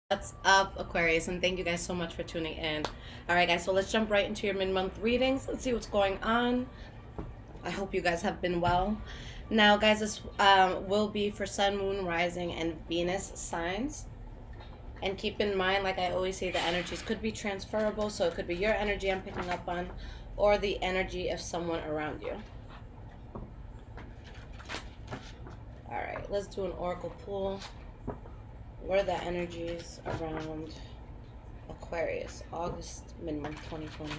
What's up, Aquarius? And thank you guys so much for tuning in. All right, guys, so let's jump right into your mid-month readings. Let's see what's going on. I hope you guys have been well. Now, guys, this will be for Sun, Moon, Rising, and Venus signs. And keep in mind, like I always say, the energies could be transferable. So it could be your energy I'm picking up on, or the energy of someone around you. All right, let's do an oracle pull. What are the energies around Aquarius, August, mid-month 2020?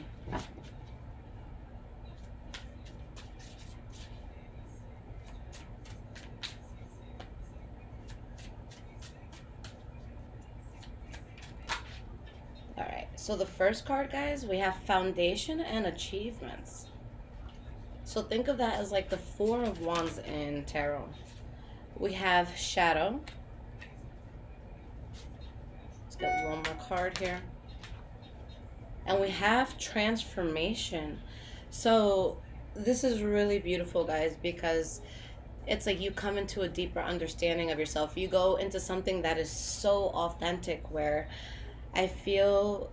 All right, so the first card, guys, we have foundation and achievements. So think of that as like the Four of Wands in tarot. We have shadow. Let's get one more card here. And we have transformation. So this is really beautiful, guys, because it's like you come into a deeper understanding of yourself. You go into something that is so authentic, where I feel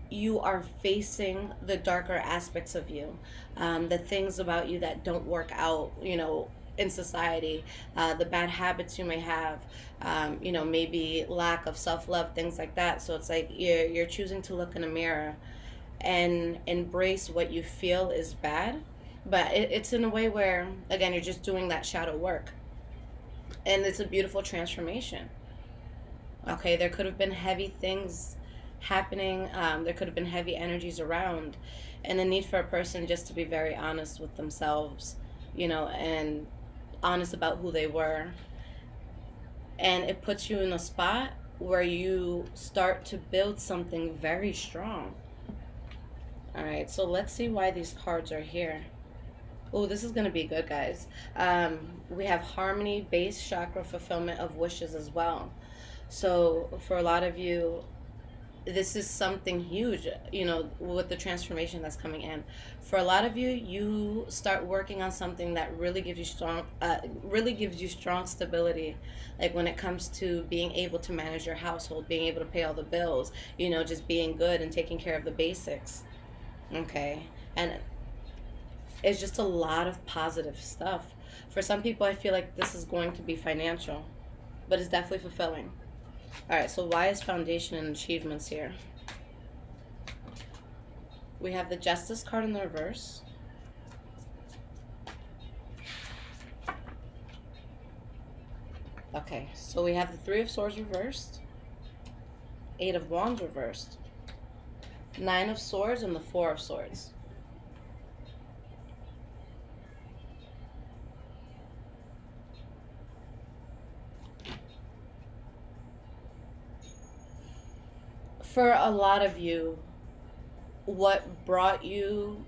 you are facing the darker aspects of you, the things about you that don't work out, in society, the bad habits you may have, maybe lack of self-love, things like that. So it's like you're choosing to look in a mirror and embrace what you feel is bad, but it's in a way where, again, you're just doing that shadow work, and it's a beautiful transformation. Okay, there could have been heavy things happening, there could have been heavy energies around, and the need for a person just to be very honest with themselves, and honest about who they were. And it puts you in a spot where you start to build something very strong. All right, so let's see why these cards are here. Oh, this is going to be good, guys. We have harmony, base chakra, fulfillment of wishes as well. So for a lot of you, this is something huge, with the transformation that's coming in. For a lot of you, you start working on something that really gives you strong stability, like when it comes to being able to manage your household, being able to pay all the bills, just being good and taking care of the basics. Okay, and it's just a lot of positive stuff. For some people, I feel like this is going to be financial, but it's definitely fulfilling. All right, so why is foundation and achievements here? We have the Justice card in the reverse. Okay, so we have the Three of Swords reversed, Eight of Wands reversed, Nine of Swords, and the Four of Swords. For a lot of you, what brought you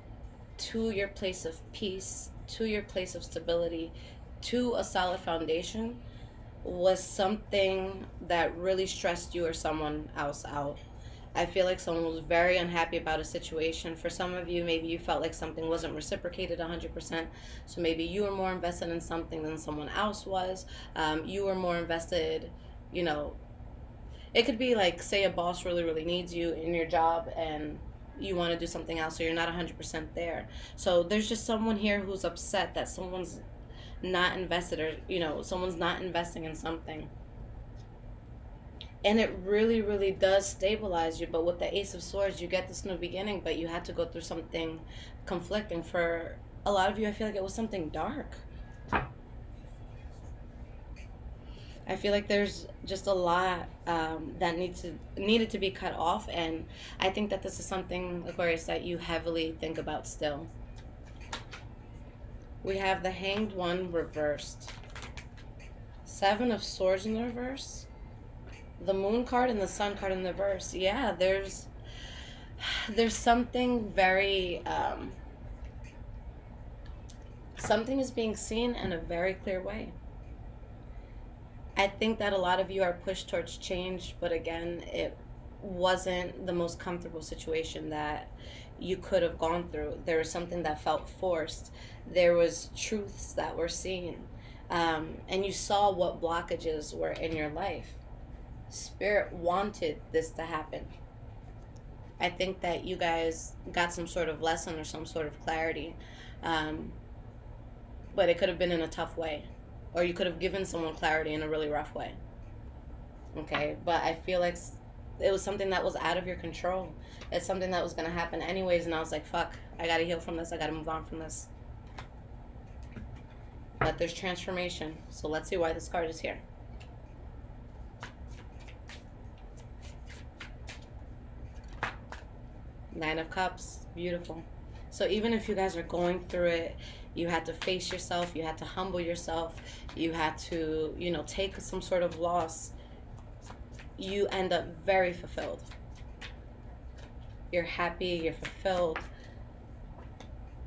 to your place of peace, to your place of stability, to a solid foundation was something that really stressed you or someone else out. I feel like someone was very unhappy about a situation. For some of you, maybe you felt like something wasn't reciprocated 100%. So maybe you were more invested in something than someone else was. You were more invested, you know, it could be like, say, a boss really, really needs you in your job, and you want to do something else, so you're not 100% there. So there's just someone here who's upset that someone's not invested, or someone's not investing in something, and it really, really does stabilize you. But with the Ace of Swords, you get this new beginning, but you had to go through something conflicting. For a lot of you, I feel like it was something dark. I feel like there's just a lot that needed to be cut off, and I think that this is something, Aquarius, that you heavily think about still. We have the Hanged One reversed, Seven of Swords in the reverse, the Moon card and the Sun card in the reverse. Yeah, there's something very something is being seen in a very clear way. I think that a lot of you are pushed towards change, but again, it wasn't the most comfortable situation that you could have gone through. There was something that felt forced. There was truths that were seen, and you saw what blockages were in your life. Spirit wanted this to happen. I think that you guys got some sort of lesson or some sort of clarity. Um, but it could have been in a tough way. Or you could have given someone clarity in a really rough way. Okay? But I feel like it was something that was out of your control. It's something that was going to happen anyways. And I was like, fuck, I got to heal from this. I got to move on from this. But there's transformation. So let's see why this card is here. Nine of Cups. Beautiful. So even if you guys are going through it, you had to face yourself, you had to humble yourself, you had to, take some sort of loss, you end up very fulfilled. You're happy, you're fulfilled.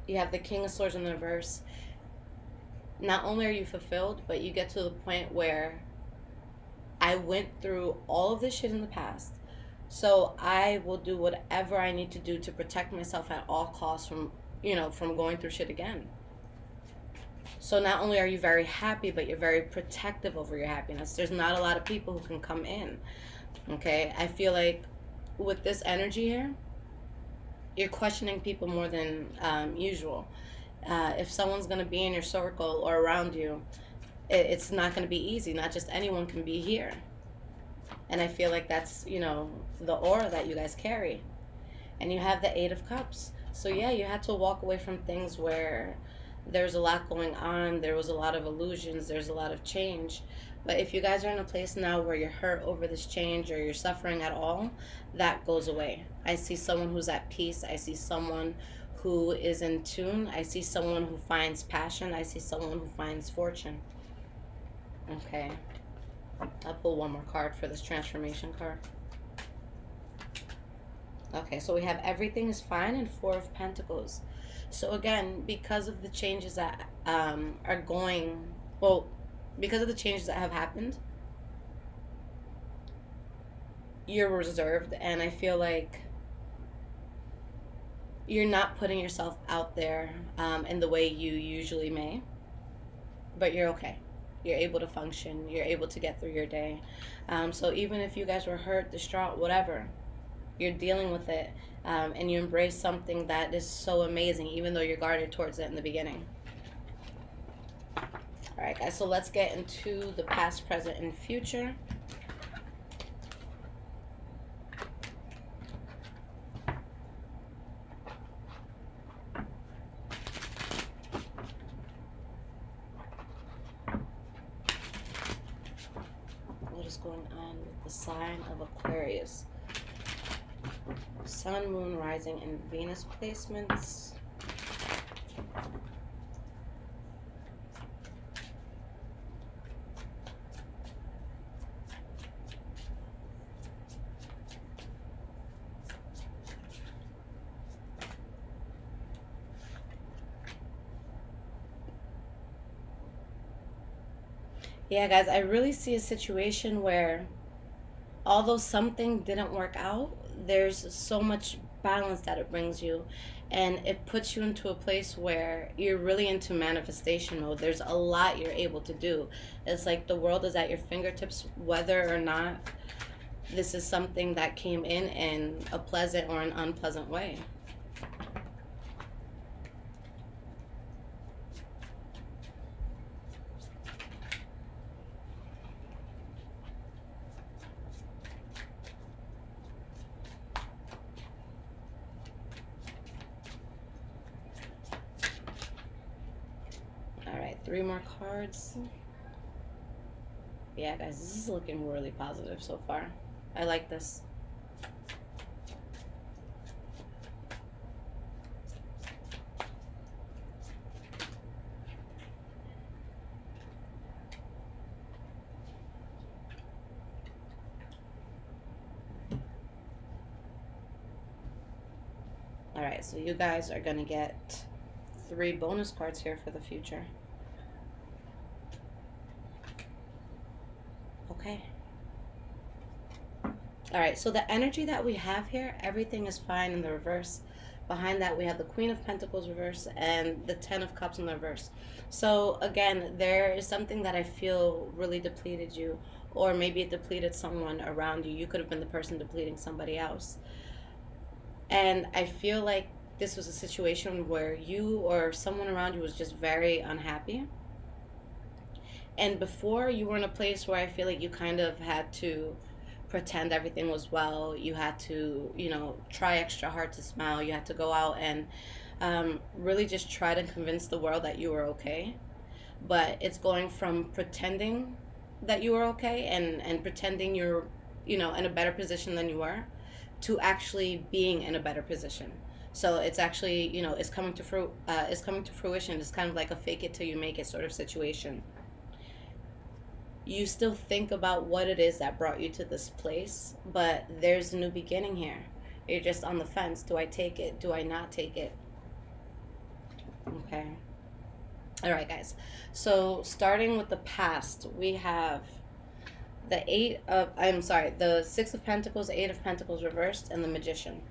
You have the King of Swords in the reverse. Not only are you fulfilled, but you get to the point where I went through all of this shit in the past. So I will do whatever I need to do to protect myself at all costs from going through shit again. So not only are you very happy, but you're very protective over your happiness. There's not a lot of people who can come in. Okay? I feel like with this energy here, you're questioning people more than usual. If someone's going to be in your circle or around you, it's not going to be easy. Not just anyone can be here. And I feel like that's, the aura that you guys carry. And you have the Eight of Cups. So yeah, you had to walk away from things where there's a lot going on. There was a lot of illusions. There's a lot of change. But if you guys are in a place now where you're hurt over this change or you're suffering at all, that goes away. I see someone who's at peace. I see someone who is in tune. I see someone who finds passion. I see someone who finds fortune. Okay. I'll pull one more card for this transformation card. Okay, so we have everything is fine and Four of Pentacles. So again, because of the changes that because of the changes that have happened, you're reserved, and I feel like you're not putting yourself out there in the way you usually may, but you're okay. You're able to function. You're able to get through your day. So even if you guys were hurt, distraught, whatever, you're dealing with it, and you embrace something that is so amazing, even though you're guarded towards it in the beginning. All right, guys, so let's get into the past, present, and future. What is going on with the sign of Aquarius? Sun, Moon, Rising, and Venus placements. Yeah, guys, I really see a situation where although something didn't work out, there's so much balance that it brings you, and it puts you into a place where you're really into manifestation mode. There's a lot you're able to do. It's like the world is at your fingertips, whether or not this is something that came in a pleasant or an unpleasant way. Three more cards. Yeah, guys, this is looking really positive so far. I like this. All right, so you guys are going to get 3 bonus cards here for the future. Okay. All right, so the energy that we have here, everything is fine in the reverse. Behind that, we have the Queen of Pentacles reverse and the 10 of Cups in the reverse. So again, there is something that I feel really depleted you, or maybe it depleted someone around you. You could have been the person depleting somebody else. And I feel like this was a situation where you or someone around you was just very unhappy. And before, you were in a place where I feel like you kind of had to pretend everything was well. You had to, try extra hard to smile. You had to go out and really just try to convince the world that you were okay. But it's going from pretending that you were okay and pretending you're, in a better position than you were, to actually being in a better position. So it's actually, it's coming to fruition. It's kind of like a fake it till you make it sort of situation. You still think about what it is that brought you to this place, but there's a new beginning here. You're just on the fence. Do I take it? Do I not take it? Okay. All right, guys. So starting with the past, we have the Six of Pentacles, Eight of Pentacles reversed, and the Magician.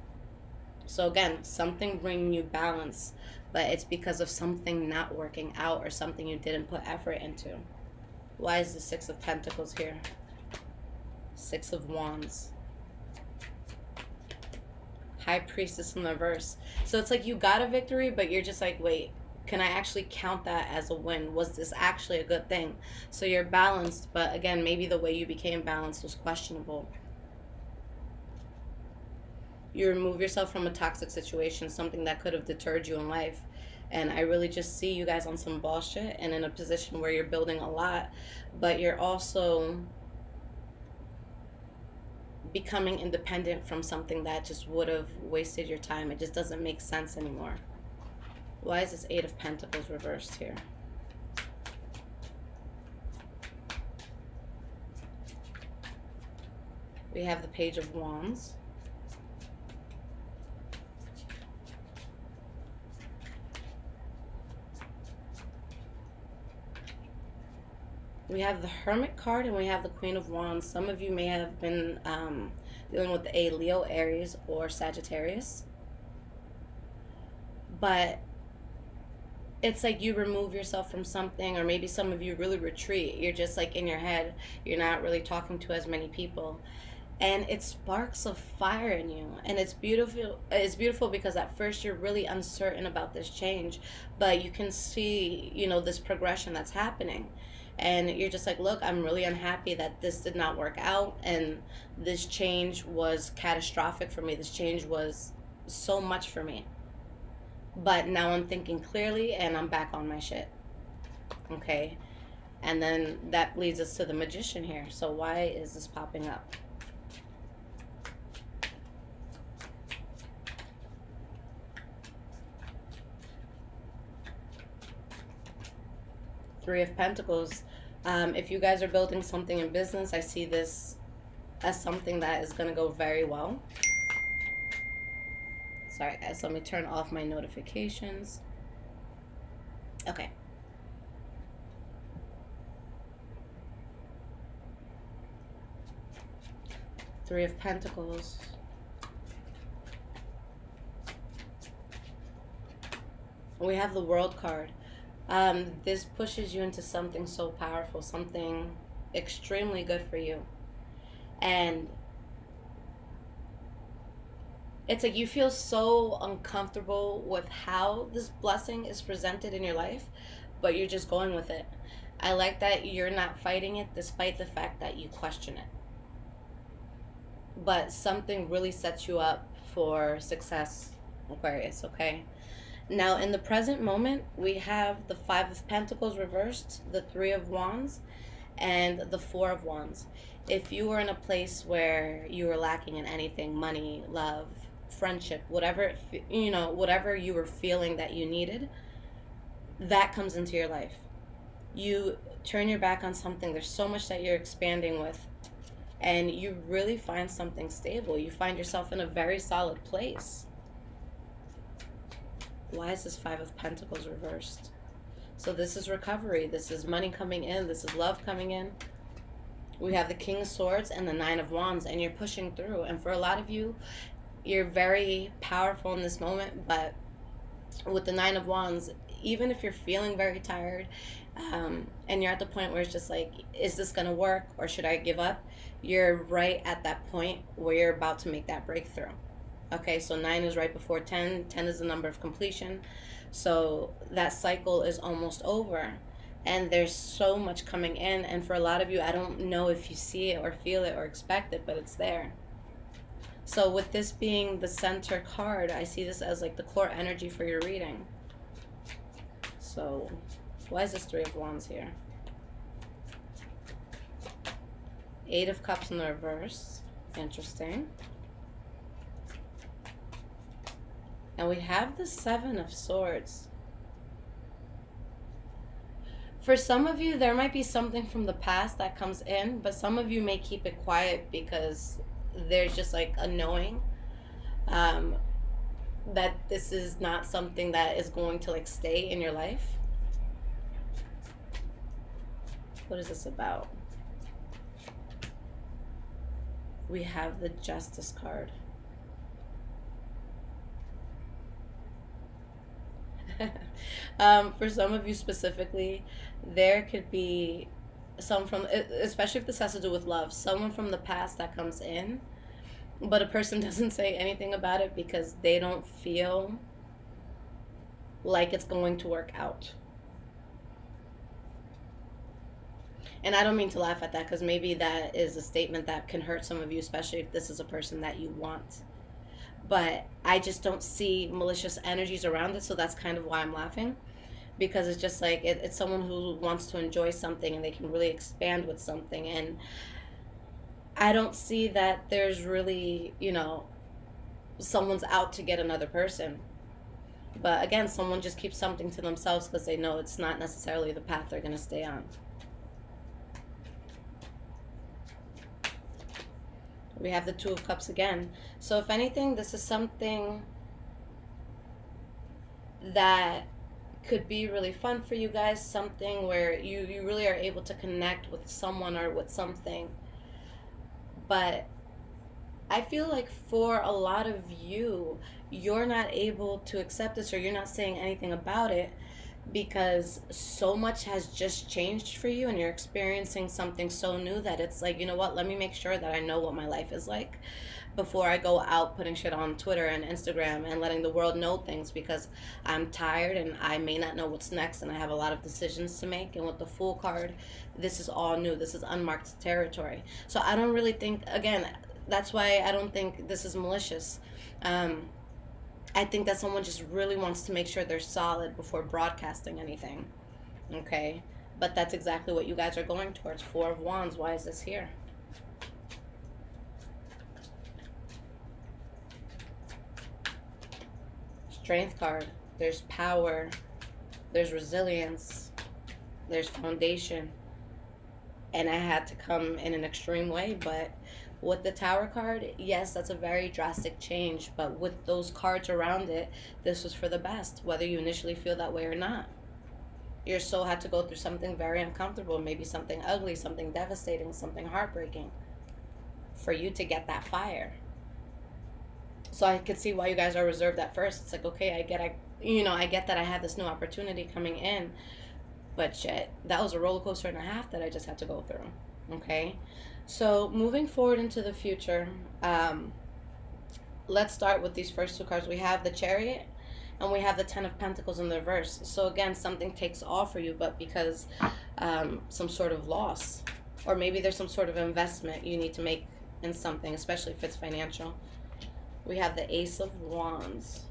So again, something bringing you balance, but it's because of something not working out or something you didn't put effort into. Why is the Six of Pentacles here? Six of Wands. High Priestess in the reverse. So it's like you got a victory, but you're just like, wait, can I actually count that as a win? Was this actually a good thing? So you're balanced, but again, maybe the way you became balanced was questionable. You remove yourself from a toxic situation, something that could have deterred you in life. And I really just see you guys on some bullshit and in a position where you're building a lot, but you're also becoming independent from something that just would have wasted your time. It just doesn't make sense anymore. Why is this Eight of Pentacles reversed here? We have the Page of Wands. We have the Hermit card and we have the Queen of Wands. Some of you may have been dealing with a Leo, Aries, or Sagittarius. But it's like you remove yourself from something, or maybe some of you really retreat. You're just like in your head. You're not really talking to as many people. And it sparks a fire in you. And it's beautiful. It's beautiful because at first you're really uncertain about this change. But you can see, this progression that's happening. And you're just like, look, I'm really unhappy that this did not work out. And this change was catastrophic for me. This change was so much for me. But now I'm thinking clearly and I'm back on my shit. Okay? And then that leads us to the Magician here. So why is this popping up? Three of Pentacles. If you guys are building something in business, I see this as something that is going to go very well. Sorry, guys. Let me turn off my notifications. Okay. Three of Pentacles. We have the World card. This pushes you into something so powerful, something extremely good for you. And it's like you feel so uncomfortable with how this blessing is presented in your life, but you're just going with it. I like that you're not fighting it despite the fact that you question it. But something really sets you up for success, Aquarius, okay? Now, in the present moment, we have the Five of Pentacles reversed, the Three of Wands, and the Four of Wands. If you were in a place where you were lacking in anything, money, love, friendship, whatever, whatever you were feeling that you needed, that comes into your life. You turn your back on something. There's so much that you're expanding with, and you really find something stable. You find yourself in a very solid place. Why is this Five of Pentacles reversed? So this is recovery. This is money coming in. This is love coming in. We have the King of Swords and the Nine of Wands, and you're pushing through. And for a lot of you, you're very powerful in this moment, but with the Nine of Wands, even if you're feeling very tired and you're at the point where it's just like, is this going to work or should I give up? You're right at that point where you're about to make that breakthrough. Okay, so 9 is right before 10. 10 is the number of completion. So that cycle is almost over. And there's so much coming in. And for a lot of you, I don't know if you see it or feel it or expect it, but it's there. So with this being the center card, I see this as like the core energy for your reading. So why is this 3 of Wands here? 8 of Cups in the reverse. Interesting. And we have the 7 of Swords. For some of you, there might be something from the past that comes in, but some of you may keep it quiet because there's just like a knowing that this is not something that is going to like stay in your life. What is this about? We have the Justice card. For some of you specifically, there could be some from, especially if this has to do with love, someone from the past that comes in, but a person doesn't say anything about it because they don't feel like it's going to work out. And I don't mean to laugh at that because maybe that is a statement that can hurt some of you, especially if this is a person that you want. But I just don't see malicious energies around it, so that's kind of why I'm laughing. Because it's just like, it's someone who wants to enjoy something and they can really expand with something. And I don't see that there's really, someone's out to get another person. But again, someone just keeps something to themselves because they know it's not necessarily the path they're going to stay on. We have the 2 of Cups again. So if anything, this is something that could be really fun for you guys. Something where you really are able to connect with someone or with something. But I feel like for a lot of you, you're not able to accept this or you're not saying anything about it because so much has just changed for you and you're experiencing something so new that it's like, you know what, let me make sure that I know what my life is like before I go out putting shit on Twitter and Instagram and letting the world know things, because I'm tired and I may not know what's next and I have a lot of decisions to make. And with the Fool card, this is all new. This is unmarked territory. So I don't really think, again, that's why I don't think this is malicious. I think that someone just really wants to make sure they're solid before broadcasting anything. Okay? But that's exactly what you guys are going towards. 4 of Wands. Why is this here? Strength card. There's power. There's resilience. There's foundation. And I had to come in an extreme way, but with the Tower card, yes, that's a very drastic change, but with those cards around it, this was for the best, whether you initially feel that way or not. Your soul had to go through something very uncomfortable, maybe something ugly, something devastating, something heartbreaking, for you to get that fire. So I could see why you guys are reserved at first. It's like, okay, I get that I had this new opportunity coming in, but shit, that was a roller coaster and a half that I just had to go through. Okay? So moving forward into the future, let's start with these first 2 cards. We have the Chariot and we have the 10 of Pentacles in the reverse. So again, something takes off for you, but because some sort of loss, or maybe there's some sort of investment you need to make in something, especially if it's financial. We have the Ace of Wands,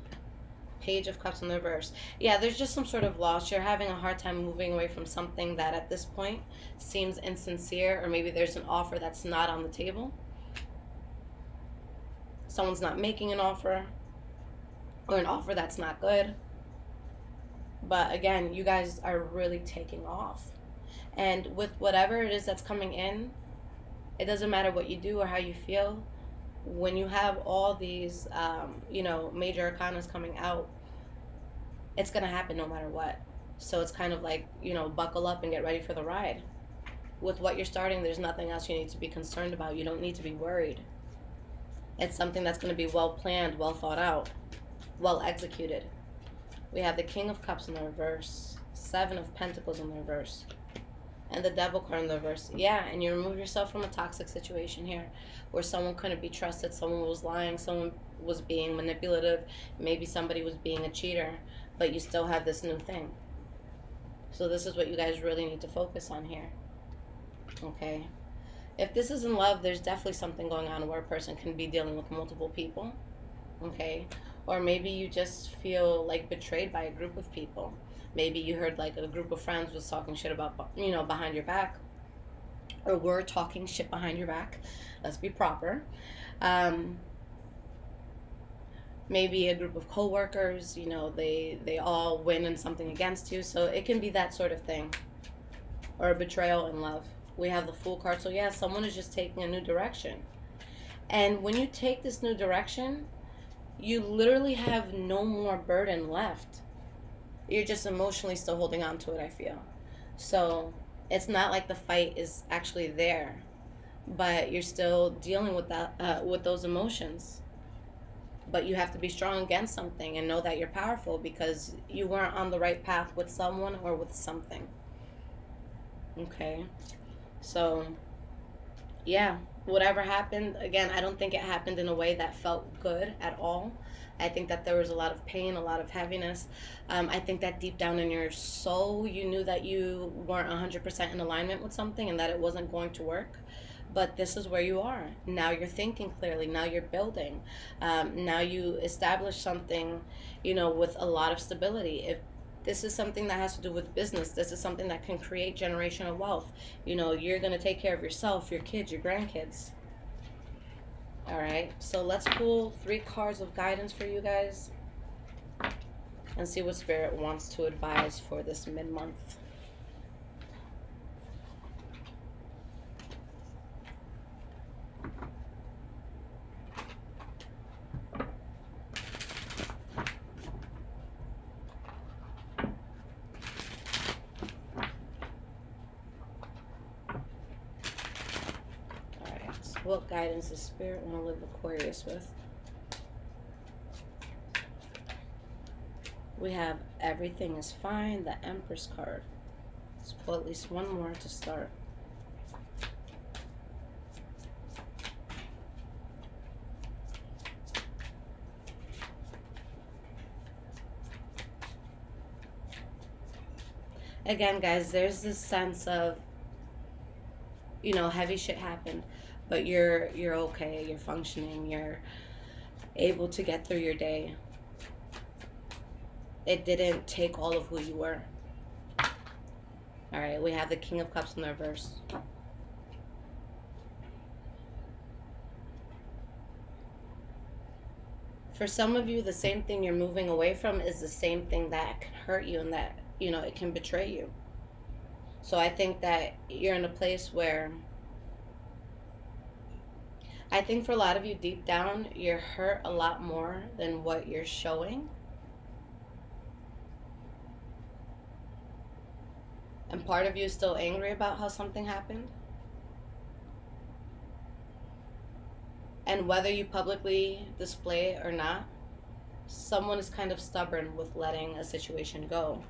Page of Cups in the reverse. Yeah, there's just some sort of loss. You're having a hard time moving away from something that at this point seems insincere, or maybe there's an offer that's not on the table. Someone's not making an offer, or an offer that's not good. But again, you guys are really taking off. And with whatever it is that's coming in, it doesn't matter what you do or how you feel. When you have all these, major arcanas coming out, it's going to happen no matter what. So it's kind of like, buckle up and get ready for the ride. With what you're starting, there's nothing else you need to be concerned about. You don't need to be worried. It's something that's going to be well planned, well thought out, well executed. We have the King of Cups in the reverse, Seven of Pentacles in the reverse. And the Devil card in the reverse. Yeah, and you remove yourself from a toxic situation here where someone couldn't be trusted, someone was lying, someone was being manipulative, maybe somebody was being a cheater, but you still have this new thing. So this is what you guys really need to focus on here. Okay? If this is in love, there's definitely something going on where a person can be dealing with multiple people. Okay? Or maybe you just feel like betrayed by a group of people. Maybe you heard like a group of friends was talking shit about, behind your back. Or were talking shit behind your back. Let's be proper. Maybe a group of coworkers, they all win in something against you. So it can be that sort of thing. Or a betrayal in love. We have the Fool card. So yeah, someone is just taking a new direction. And when you take this new direction, you literally have no more burden left. You're just emotionally still holding on to it, I feel. So it's not like the fight is actually there, but you're still dealing with that, with those emotions. But you have to be strong against something and know that you're powerful because you weren't on the right path with someone or with something. Okay? So, yeah, whatever happened, again, I don't think it happened in a way that felt good at all. I think that there was a lot of pain, a lot of heaviness. I think that deep down in your soul, you knew that you weren't 100% in alignment with something and that it wasn't going to work. But this is where you are. Now you're thinking clearly. Now you're building. Now you establish something, with a lot of stability. If this is something that has to do with business, this is something that can create generational wealth. You're going to take care of yourself, your kids, your grandkids. All right, so let's pull 3 cards of guidance for you guys and see what Spirit wants to advise for this mid-month. What guidance does Spirit want to live Aquarius with? We have Everything is Fine, the Empress card. Let's pull at least one more to start. Again, guys, there's this sense of, heavy shit happened. But you're okay, you're functioning, you're able to get through your day. It didn't take all of who you were. All right, we have the King of Cups in the reverse. For some of you, the same thing you're moving away from is the same thing that can hurt you and that, it can betray you. So I think that you're in a place where I think for a lot of you deep down, you're hurt a lot more than what you're showing. And part of you is still angry about how something happened. And whether you publicly display it or not, someone is kind of stubborn with letting a situation go.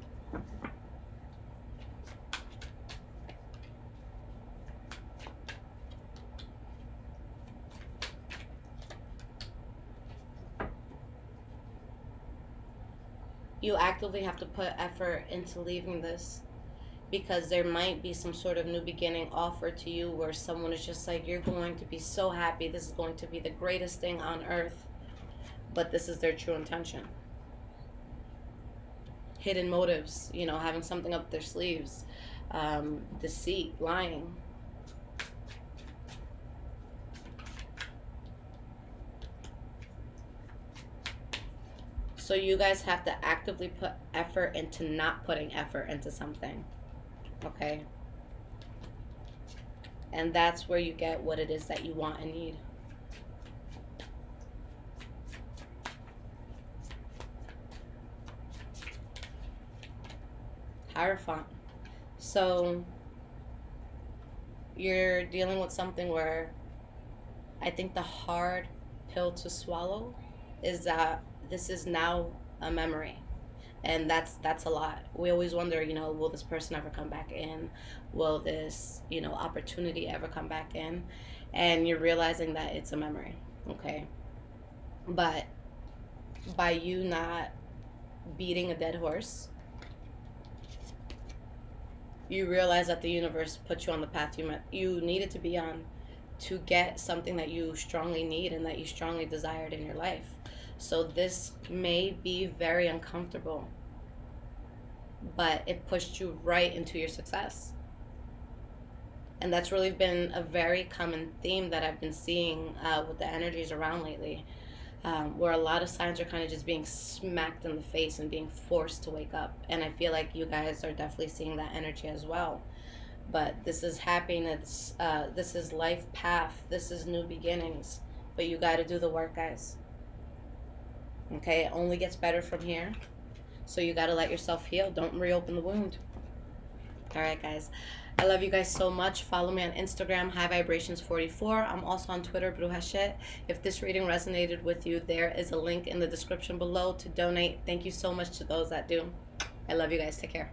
You actively have to put effort into leaving this because there might be some sort of new beginning offered to you where someone is just like, you're going to be so happy, this is going to be the greatest thing on earth, but this is their true intention. Hidden motives, having something up their sleeves, deceit, lying. So you guys have to actively put effort into not putting effort into something. Okay? And that's where you get what it is that you want and need. Hierophant. So you're dealing with something where I think the hard pill to swallow is that this is now a memory. And that's a lot. We always wonder, will this person ever come back in? Will this, opportunity ever come back in? And you're realizing that it's a memory, okay? But by you not beating a dead horse, you realize that the universe put you on the path you needed to be on to get something that you strongly need and that you strongly desired in your life. So this may be very uncomfortable, but it pushed you right into your success. And that's really been a very common theme that I've been seeing with the energies around lately, where a lot of signs are kind of just being smacked in the face and being forced to wake up. And I feel like you guys are definitely seeing that energy as well. But this is happiness. This is life path. This is new beginnings. But you got to do the work, guys. Okay, it only gets better from here. So you got to let yourself heal. Don't reopen the wound. All right, guys. I love you guys so much. Follow me on Instagram, High Vibrations 44. I'm also on Twitter, Bruhashet. If this reading resonated with you, there is a link in the description below to donate. Thank you so much to those that do. I love you guys. Take care.